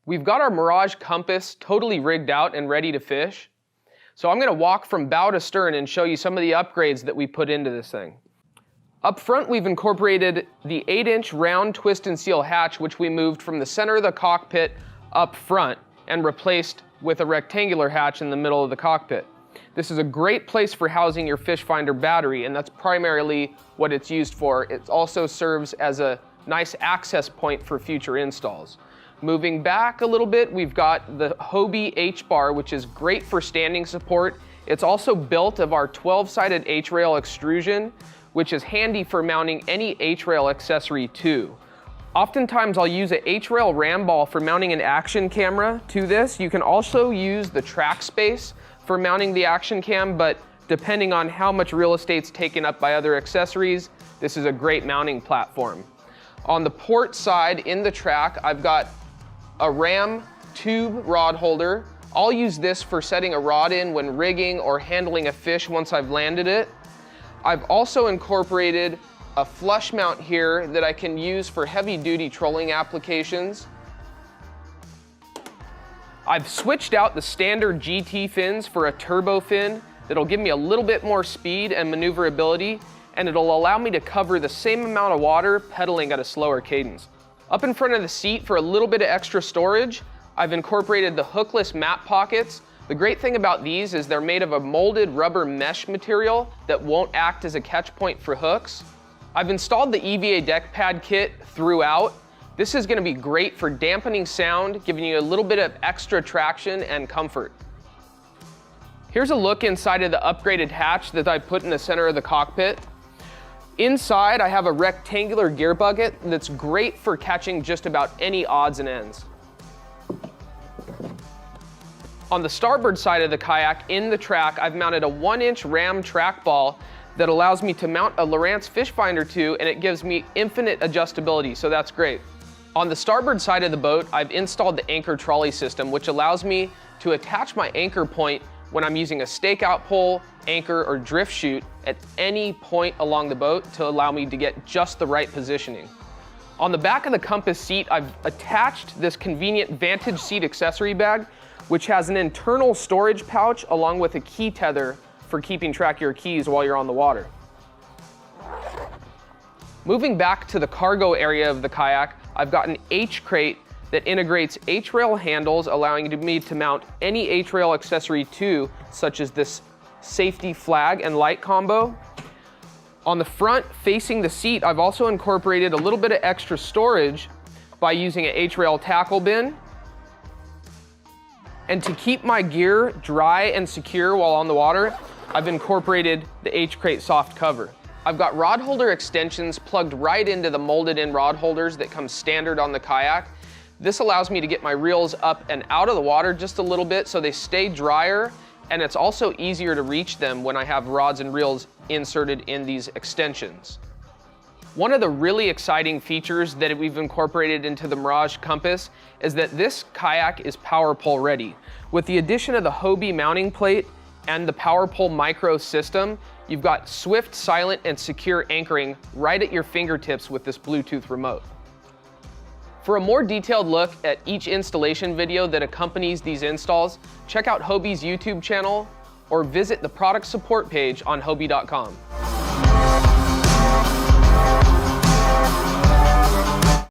We've got our Mirage Compass totally rigged out and ready to fish. So I'm gonna walk from bow to stern and show you some of the upgrades that we put into this thing. Up front, we've incorporated the 8-inch round twist and seal hatch, which we moved from the center of the cockpit up front and replaced with a rectangular hatch in the middle of the cockpit. This is a great place for housing your fish finder battery, and that's primarily what it's used for. It also serves as a nice access point for future installs. Moving back a little bit, we've got the Hobie H-bar, which is great for standing support. It's also built of our 12-sided H-rail extrusion, which is handy for mounting any H-rail accessory to. Oftentimes I'll use a H-rail ram ball for mounting an action camera to this. You can also use the track space for mounting the action cam, but depending on how much real estate's taken up by other accessories, this is a great mounting platform. On the port side in the track, I've got a ram tube rod holder. I'll use this for setting a rod in when rigging or handling a fish once I've landed it. I've also incorporated a flush mount here that I can use for heavy duty trolling applications. I've switched out the standard GT fins for a turbo fin that'll give me a little bit more speed and maneuverability, and it'll allow me to cover the same amount of water pedaling at a slower cadence. Up in front of the seat for a little bit of extra storage, I've incorporated the hookless map pockets. The great thing about these is they're made of a molded rubber mesh material that won't act as a catch point for hooks. I've installed the EVA deck pad kit throughout. This is going to be great for dampening sound, giving you a little bit of extra traction and comfort. Here's a look inside of the upgraded hatch that I put in the center of the cockpit. Inside, I have a rectangular gear bucket that's great for catching just about any odds and ends. On the starboard side of the kayak, in the track, I've mounted a 1-inch ram trackball that allows me to mount a Lowrance fish finder to, and it gives me infinite adjustability, so that's great. On the starboard side of the boat, I've installed the anchor trolley system, which allows me to attach my anchor point when I'm using a stakeout pole, anchor, or drift chute at any point along the boat to allow me to get just the right positioning. On the back of the Compass seat, I've attached this convenient Vantage seat accessory bag, which has an internal storage pouch along with a key tether for keeping track of your keys while you're on the water. Moving back to the cargo area of the kayak, I've got an H-crate that integrates H-rail handles, allowing me to mount any H-rail accessory to, such as this safety flag and light combo. On the front, facing the seat, I've also incorporated a little bit of extra storage by using an H-rail tackle bin. And to keep my gear dry and secure while on the water, I've incorporated the H-crate soft cover. I've got rod holder extensions plugged right into the molded in rod holders that come standard on the kayak. This allows me to get my reels up and out of the water just a little bit so they stay drier, and it's also easier to reach them when I have rods and reels inserted in these extensions. One of the really exciting features that we've incorporated into the Mirage Compass is that this kayak is power pole ready. With the addition of the Hobie mounting plate and the power pole micro system, you've got swift, silent, and secure anchoring right at your fingertips with this Bluetooth remote. For a more detailed look at each installation video that accompanies these installs, check out Hobie's YouTube channel or visit the product support page on Hobie.com.